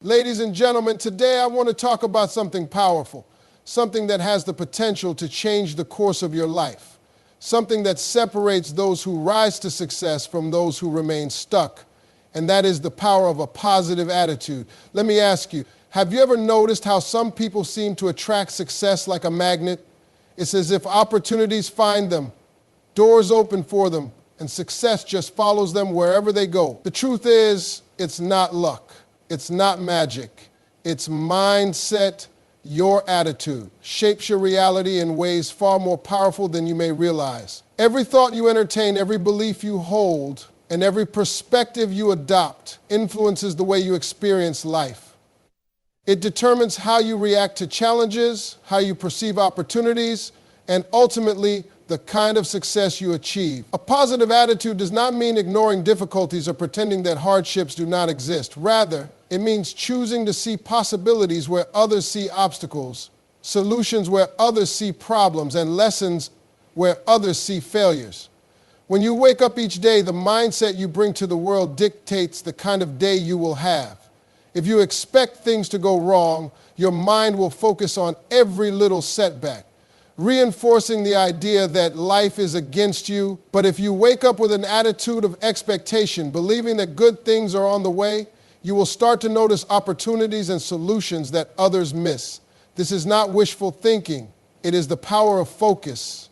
Ladies and gentlemen, today I want to talk about something powerful, something that has the potential to change the course of your life, something that separates those who rise to success from those who remain stuck, and that is the power of a positive attitude. Let me ask you, have you ever noticed how some people seem to attract success like a magnet? It's as if opportunities find them, doors open for them, and success just follows them wherever they go. The truth is, it's not luck. It's not magic. It's mindset. Your attitude shapes your reality in ways far more powerful than you may realize. Every thought you entertain, every belief you hold, and every perspective you adopt influences the way you experience life. It determines how you react to challenges, how you perceive opportunities, and ultimately, the kind of success you achieve. A positive attitude does not mean ignoring difficulties or pretending that hardships do not exist. Rather, it means choosing to see possibilities where others see obstacles, solutions where others see problems, and lessons where others see failures. When you wake up each day, the mindset you bring to the world dictates the kind of day you will have. If you expect things to go wrong, your mind will focus on every little setback, reinforcing the idea that life is against you. But if you wake up with an attitude of expectation, believing that good things are on the way, you will start to notice opportunities and solutions that others miss. This is not wishful thinking. It is the power of focus.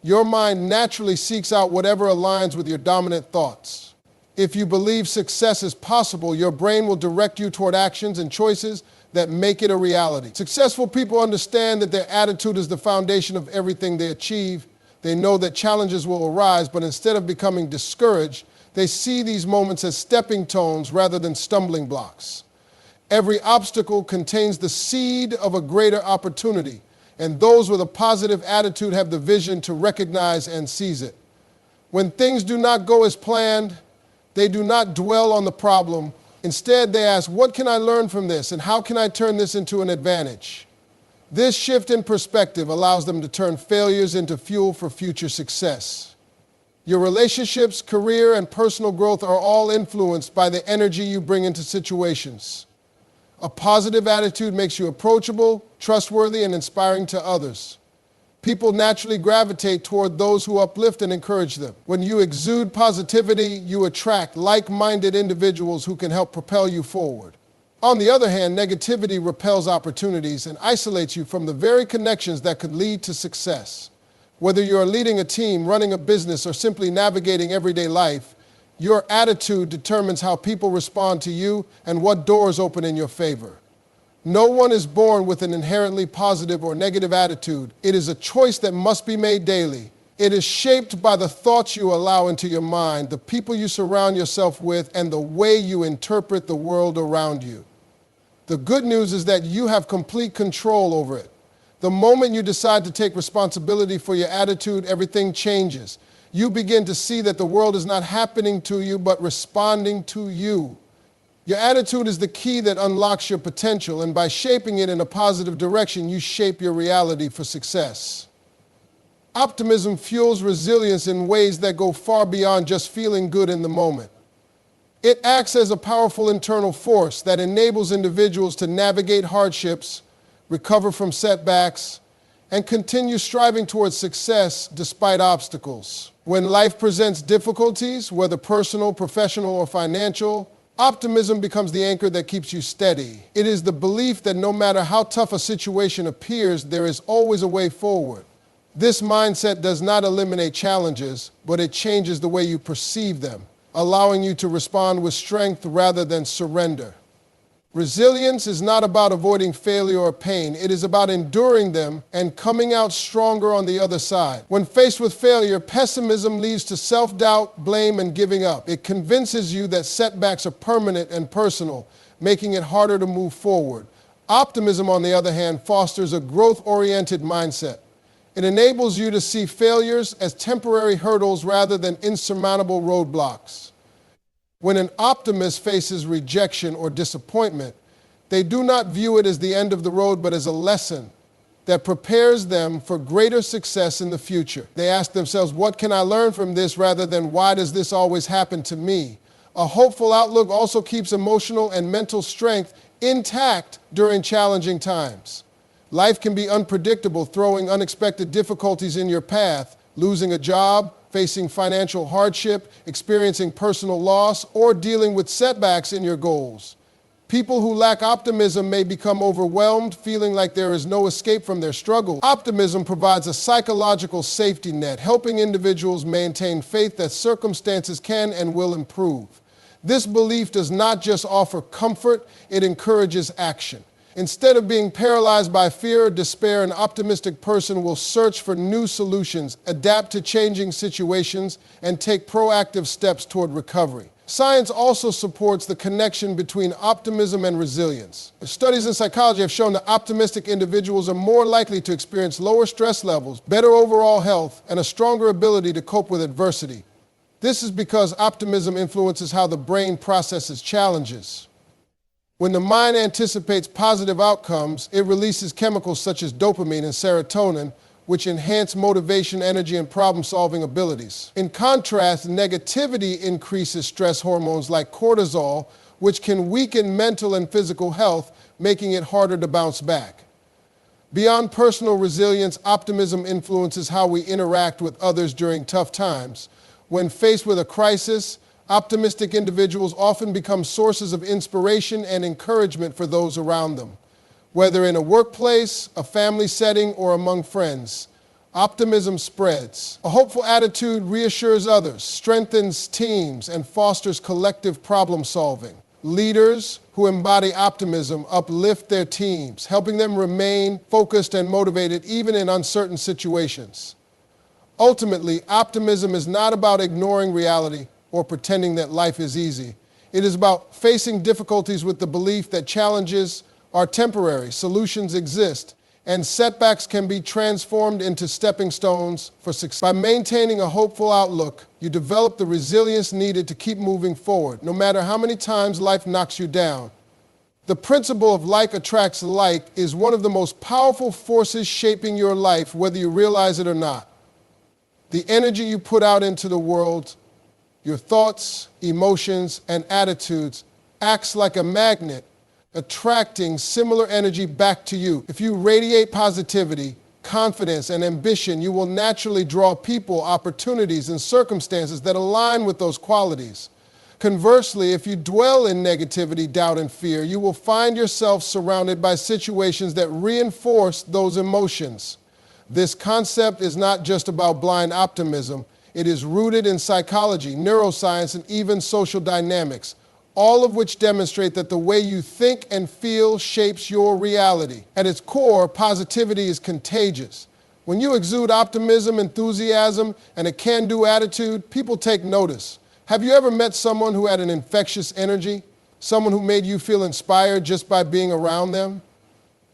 Your mind naturally seeks out whatever aligns with your dominant thoughts. If you believe success is possible, your brain will direct you toward actions and choices that make it a reality. Successful people understand that their attitude is the foundation of everything they achieve. They know that challenges will arise, but instead of becoming discouraged, they see these moments as stepping stones rather than stumbling blocks. Every obstacle contains the seed of a greater opportunity, and those with a positive attitude have the vision to recognize and seize it. When things do not go as planned, they do not dwell on the problem. Instead, they ask, what can I learn from this, and how can I turn this into an advantage? This shift in perspective allows them to turn failures into fuel for future success. Your relationships, career, and personal growth are all influenced by the energy you bring into situations. A positive attitude makes you approachable, trustworthy, and inspiring to others. People naturally gravitate toward those who uplift and encourage them. When you exude positivity, you attract like-minded individuals who can help propel you forward. On the other hand, negativity repels opportunities and isolates you from the very connections that could lead to success. Whether you're leading a team, running a business, or simply navigating everyday life, your attitude determines how people respond to you and what doors open in your favor. No one is born with an inherently positive or negative attitude. It is a choice that must be made daily. It is shaped by the thoughts you allow into your mind, the people you surround yourself with, and the way you interpret the world around you. The good news is that you have complete control over it. The moment you decide to take responsibility for your attitude, everything changes. You begin to see that the world is not happening to you, but responding to you. Your attitude is the key that unlocks your potential, and by shaping it in a positive direction, you shape your reality for success. Optimism fuels resilience in ways that go far beyond just feeling good in the moment. It acts as a powerful internal force that enables individuals to navigate hardships, recover from setbacks, and continue striving towards success despite obstacles. When life presents difficulties, whether personal, professional, or financial, optimism becomes the anchor that keeps you steady. It is the belief that no matter how tough a situation appears, there is always a way forward. This mindset does not eliminate challenges, but it changes the way you perceive them, allowing you to respond with strength rather than surrender. Resilience is not about avoiding failure or pain. It is about enduring them and coming out stronger on the other side. When faced with failure, pessimism leads to self-doubt, blame, and giving up. It convinces you that setbacks are permanent and personal, making it harder to move forward. Optimism, on the other hand, fosters a growth-oriented mindset. It enables you to see failures as temporary hurdles rather than insurmountable roadblocks. When an optimist faces rejection or disappointment, they do not view it as the end of the road, but as a lesson that prepares them for greater success in the future. They ask themselves, what can I learn from this, rather than why does this always happen to me? A hopeful outlook also keeps emotional and mental strength intact during challenging times. Life can be unpredictable, throwing unexpected difficulties in your path, losing a job, facing financial hardship, experiencing personal loss, or dealing with setbacks in your goals. People who lack optimism may become overwhelmed, feeling like there is no escape from their struggle. Optimism provides a psychological safety net, helping individuals maintain faith that circumstances can and will improve. This belief does not just offer comfort, it encourages action. Instead of being paralyzed by fear or despair, an optimistic person will search for new solutions, adapt to changing situations, and take proactive steps toward recovery. Science also supports the connection between optimism and resilience. Studies in psychology have shown that optimistic individuals are more likely to experience lower stress levels, better overall health, and a stronger ability to cope with adversity. This is because optimism influences how the brain processes challenges. When the mind anticipates positive outcomes, it releases chemicals such as dopamine and serotonin, which enhance motivation, energy, and problem-solving abilities. In contrast, negativity increases stress hormones like cortisol, which can weaken mental and physical health, making it harder to bounce back. Beyond personal resilience, optimism influences how we interact with others during tough times. When faced with a crisis, optimistic individuals often become sources of inspiration and encouragement for those around them. Whether in a workplace, a family setting, or among friends, optimism spreads. A hopeful attitude reassures others, strengthens teams, and fosters collective problem solving. Leaders who embody optimism uplift their teams, helping them remain focused and motivated even in uncertain situations. Ultimately, optimism is not about ignoring reality or pretending that life is easy. It is about facing difficulties with the belief that challenges are temporary, solutions exist, and setbacks can be transformed into stepping stones for success. By maintaining a hopeful outlook, you develop the resilience needed to keep moving forward, no matter how many times life knocks you down. The principle of like attracts like is one of the most powerful forces shaping your life, whether you realize it or not. The energy you put out into the world, your thoughts, emotions, and attitudes acts like a magnet, attracting similar energy back to you. If you radiate positivity, confidence, and ambition, you will naturally draw people, opportunities, and circumstances that align with those qualities. Conversely, if you dwell in negativity, doubt, and fear, you will find yourself surrounded by situations that reinforce those emotions. This concept is not just about blind optimism. It is rooted in psychology, neuroscience, and even social dynamics, all of which demonstrate that the way you think and feel shapes your reality. At its core, positivity is contagious. When you exude optimism, enthusiasm, and a can-do attitude, people take notice. Have you ever met someone who had an infectious energy? Someone who made you feel inspired just by being around them?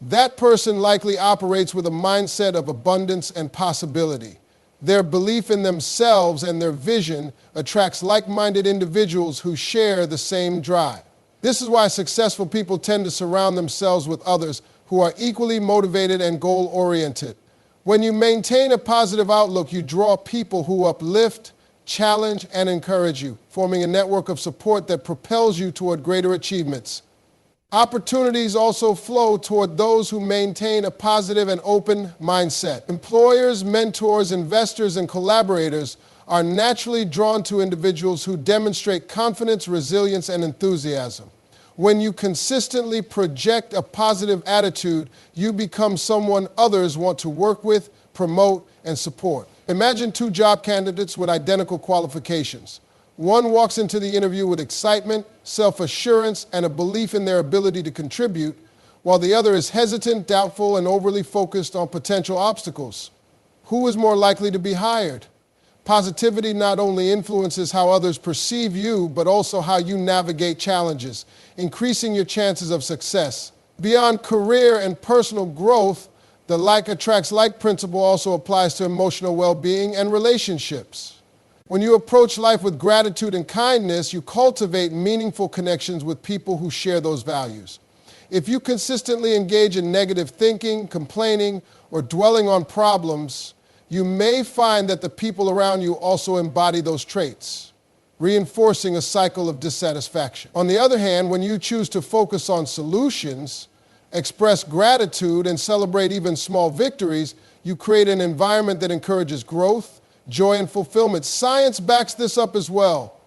That person likely operates with a mindset of abundance and possibility. Their belief in themselves and their vision attracts like-minded individuals who share the same drive. This is why successful people tend to surround themselves with others who are equally motivated and goal-oriented. When you maintain a positive outlook, you draw people who uplift, challenge, and encourage you, forming a network of support that propels you toward greater achievements. Opportunities also flow toward those who maintain a positive and open mindset. Employers, mentors, investors, and collaborators are naturally drawn to individuals who demonstrate confidence, resilience, and enthusiasm. When you consistently project a positive attitude, you become someone others want to work with, promote, and support. Imagine two job candidates with identical qualifications. One walks into the interview with excitement, self-assurance, and a belief in their ability to contribute, while the other is hesitant, doubtful, and overly focused on potential obstacles. Who is more likely to be hired? Positivity not only influences how others perceive you, but also how you navigate challenges, increasing your chances of success. Beyond career and personal growth, the like attracts like principle also applies to emotional well-being and relationships. When you approach life with gratitude and kindness, you cultivate meaningful connections with people who share those values. If you consistently engage in negative thinking, complaining, or dwelling on problems, you may find that the people around you also embody those traits. reinforcing a cycle of dissatisfaction. On the other hand, when you choose to focus on solutions, express gratitude, and celebrate even small victories, you create an environment that encourages growth, joy, and fulfillment. Science backs this up as well.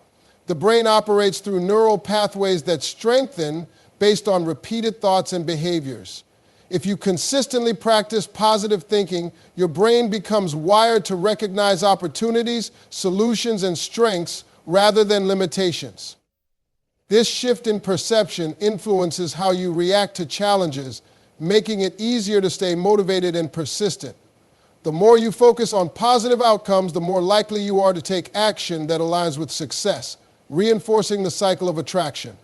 The brain operates through neural pathways that strengthen based on repeated thoughts and behaviors. If you consistently practice positive thinking, your brain becomes wired to recognize opportunities, solutions, and strengths rather than limitations. This shift in perception influences how you react to challenges, making it easier to stay motivated and persistent. The more you focus on positive outcomes, the more likely you are to take action that aligns with success, reinforcing the cycle of attraction.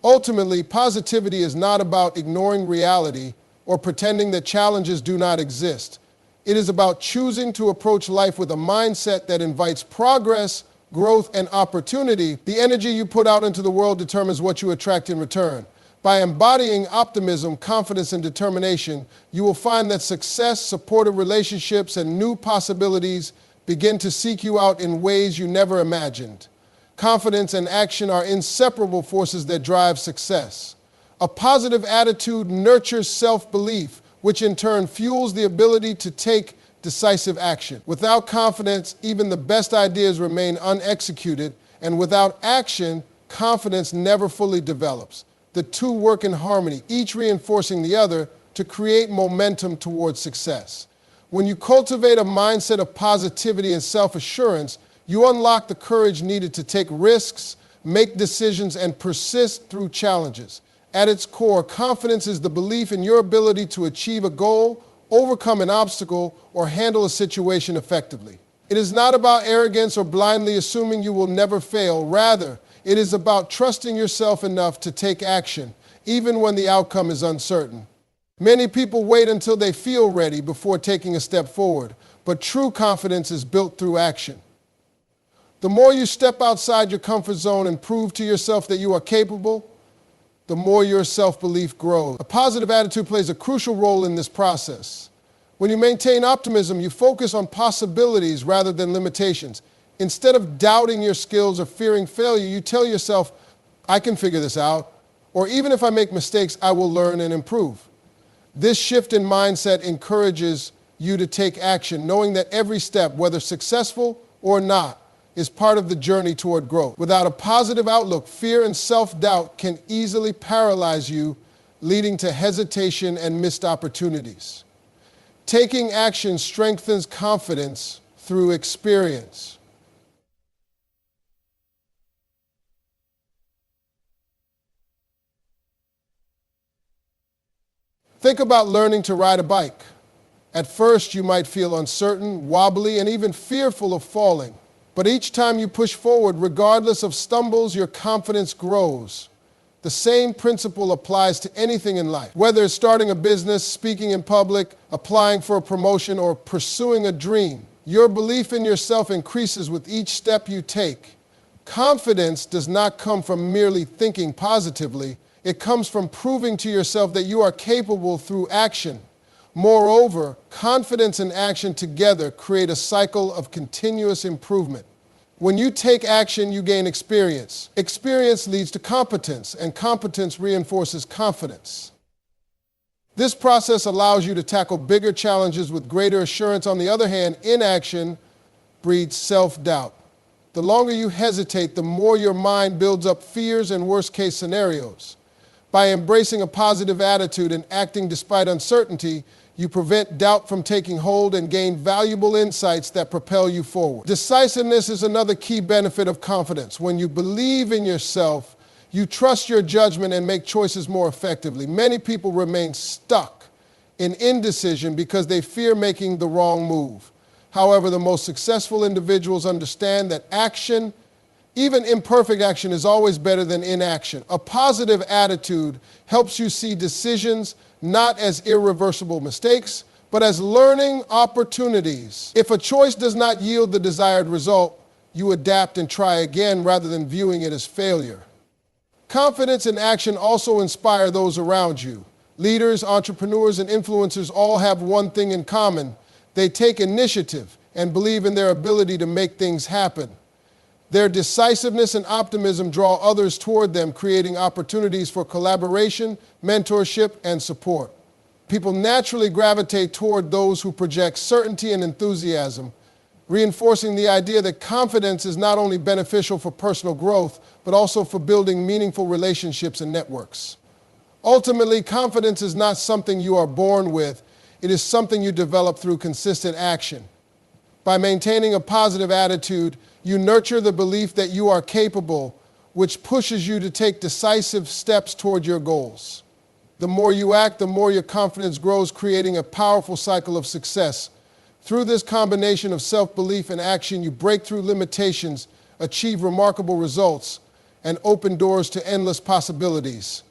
Ultimately, positivity is not about ignoring reality or pretending that challenges do not exist. It is about choosing to approach life with a mindset that invites progress, growth, and opportunity. The energy you put out into the world determines what you attract in return. By embodying optimism, confidence, and determination, you will find that success, supportive relationships, and new possibilities begin to seek you out in ways you never imagined. Confidence and action are inseparable forces that drive success. A positive attitude nurtures self-belief, which in turn fuels the ability to take decisive action. Without confidence, even the best ideas remain unexecuted, and without action, confidence never fully develops. The two work in harmony, each reinforcing the other to create momentum towards success. When you cultivate a mindset of positivity and self-assurance, you unlock the courage needed to take risks, make decisions, and persist through challenges. At its core, confidence is the belief in your ability to achieve a goal, overcome an obstacle, or handle a situation effectively. It is not about arrogance or blindly assuming you will never fail. Rather, it is about trusting yourself enough to take action, even when the outcome is uncertain. Many people wait until they feel ready before taking a step forward, but true confidence is built through action. The more you step outside your comfort zone and prove to yourself that you are capable, the more your self-belief grows. A positive attitude plays a crucial role in this process. When you maintain optimism, you focus on possibilities rather than limitations. Instead of doubting your skills or fearing failure, you tell yourself, I can figure this out, or even if I make mistakes, I will learn and improve. This shift in mindset encourages you to take action, knowing that every step, whether successful or not, is part of the journey toward growth. Without a positive outlook, fear and self-doubt can easily paralyze you, leading to hesitation and missed opportunities. Taking action strengthens confidence through experience. Think about learning to ride a bike. At first, you might feel uncertain, wobbly, and even fearful of falling. But each time you push forward, regardless of stumbles, your confidence grows. The same principle applies to anything in life. Whether it's starting a business, speaking in public, applying for a promotion, or pursuing a dream, your belief in yourself increases with each step you take. Confidence does not come from merely thinking positively. It comes from proving to yourself that you are capable through action. Moreover, confidence and action together create a cycle of continuous improvement. When you take action, you gain experience. Experience leads to competence, and competence reinforces confidence. This process allows you to tackle bigger challenges with greater assurance. On the other hand, inaction breeds self-doubt. The longer you hesitate, the more your mind builds up fears and worst-case scenarios. By embracing a positive attitude and acting despite uncertainty, you prevent doubt from taking hold and gain valuable insights that propel you forward. Decisiveness is another key benefit of confidence. When you believe in yourself, you trust your judgment and make choices more effectively. Many people remain stuck in indecision because they fear making the wrong move. However, the most successful individuals understand that action, even imperfect action, is always better than inaction. A positive attitude helps you see decisions not as irreversible mistakes, but as learning opportunities. If a choice does not yield the desired result, you adapt and try again rather than viewing it as failure. Confidence and action also inspire those around you. Leaders, entrepreneurs, and influencers all have one thing in common. They take initiative and believe in their ability to make things happen. Their decisiveness and optimism draw others toward them, creating opportunities for collaboration, mentorship, and support. People naturally gravitate toward those who project certainty and enthusiasm, reinforcing the idea that confidence is not only beneficial for personal growth, but also for building meaningful relationships and networks. Ultimately, confidence is not something you are born with. It is something you develop through consistent action. By maintaining a positive attitude, you nurture the belief that you are capable, which pushes you to take decisive steps toward your goals. The more you act, the more your confidence grows, creating a powerful cycle of success. Through this combination of self-belief and action, you break through limitations, achieve remarkable results, and open doors to endless possibilities.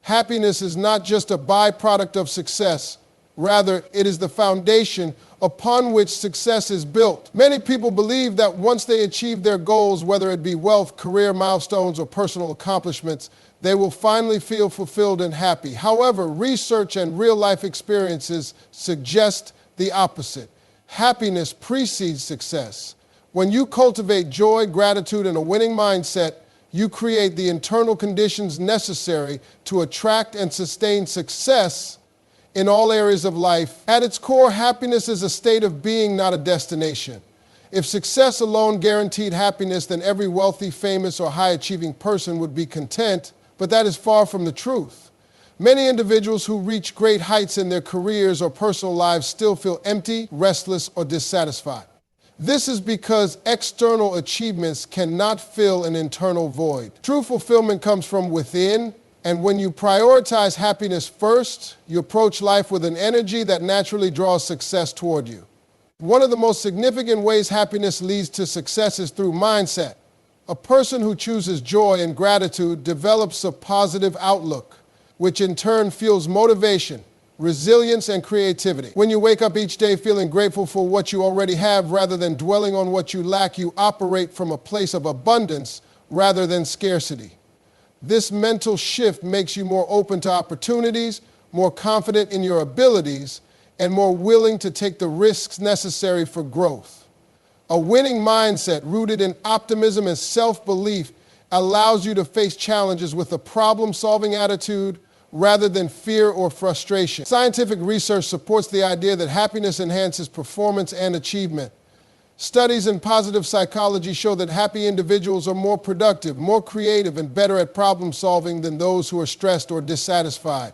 Happiness is not just a byproduct of success. Rather, it is the foundation upon which success is built. Many people believe that once they achieve their goals, whether it be wealth, career milestones, or personal accomplishments, they will finally feel fulfilled and happy. However, research and real-life experiences suggest the opposite. Happiness precedes success. When you cultivate joy, gratitude, and a winning mindset, you create the internal conditions necessary to attract and sustain success in all areas of life. At its core, happiness is a state of being, not a destination. If success alone guaranteed happiness, then every wealthy, famous, or high-achieving person would be content, but that is far from the truth. Many individuals who reach great heights in their careers or personal lives still feel empty, restless, or dissatisfied. This is because external achievements cannot fill an internal void. True fulfillment comes from within, and when you prioritize happiness first, you approach life with an energy that naturally draws success toward you. One of the most significant ways happiness leads to success is through mindset. A person who chooses joy and gratitude develops a positive outlook, which in turn fuels motivation, resilience, and creativity. When you wake up each day feeling grateful for what you already have rather than dwelling on what you lack, you operate from a place of abundance rather than scarcity. This mental shift makes you more open to opportunities, more confident in your abilities, and more willing to take the risks necessary for growth. A winning mindset rooted in optimism and self-belief allows you to face challenges with a problem-solving attitude rather than fear or frustration. Scientific research supports the idea that happiness enhances performance and achievement. Studies in positive psychology show that happy individuals are more productive, more creative, and better at problem solving than those who are stressed or dissatisfied.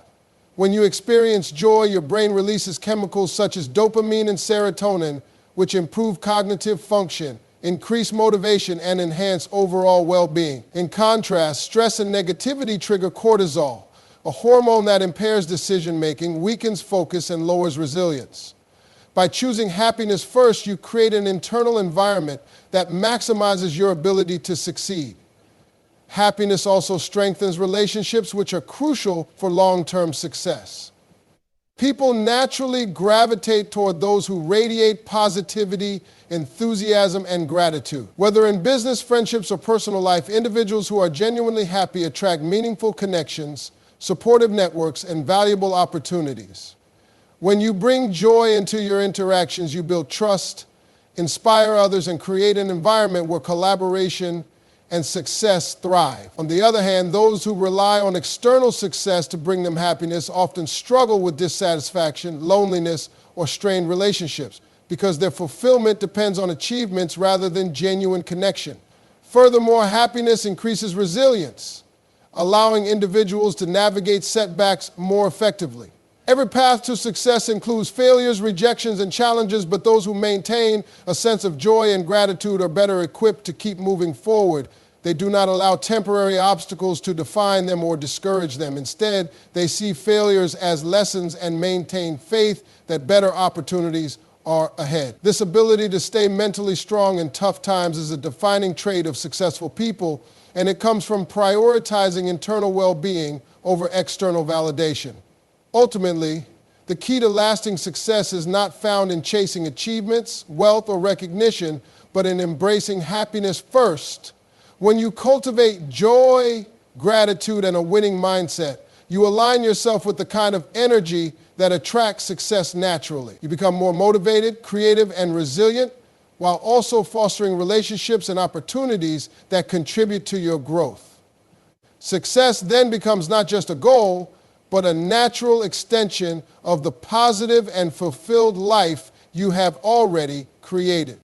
When you experience joy, your brain releases chemicals such as dopamine and serotonin, which improve cognitive function, increase motivation, and enhance overall well-being. In contrast, stress and negativity trigger cortisol, a hormone that impairs decision-making, weakens focus, and lowers resilience. By choosing happiness first, you create an internal environment that maximizes your ability to succeed. Happiness also strengthens relationships, which are crucial for long-term success. People naturally gravitate toward those who radiate positivity, enthusiasm, and gratitude. Whether in business, friendships, or personal life, individuals who are genuinely happy attract meaningful connections, supportive networks, and valuable opportunities. When you bring joy into your interactions, you build trust, inspire others, and create an environment where collaboration and success thrive. On the other hand, those who rely on external success to bring them happiness often struggle with dissatisfaction, loneliness, or strained relationships because their fulfillment depends on achievements rather than genuine connection. Furthermore, happiness increases resilience, allowing individuals to navigate setbacks more effectively. Every path to success includes failures, rejections, and challenges, but those who maintain a sense of joy and gratitude are better equipped to keep moving forward. They do not allow temporary obstacles to define them or discourage them. Instead, they see failures as lessons and maintain faith that better opportunities are ahead. This ability to stay mentally strong in tough times is a defining trait of successful people, and it comes from prioritizing internal well-being over external validation. Ultimately, the key to lasting success is not found in chasing achievements, wealth, or recognition, but in embracing happiness first. When you cultivate joy, gratitude, and a winning mindset, you align yourself with the kind of energy that attracts success naturally. You become more motivated, creative, and resilient, while also fostering relationships and opportunities that contribute to your growth. Success then becomes not just a goal, but a natural extension of the positive and fulfilled life you have already created.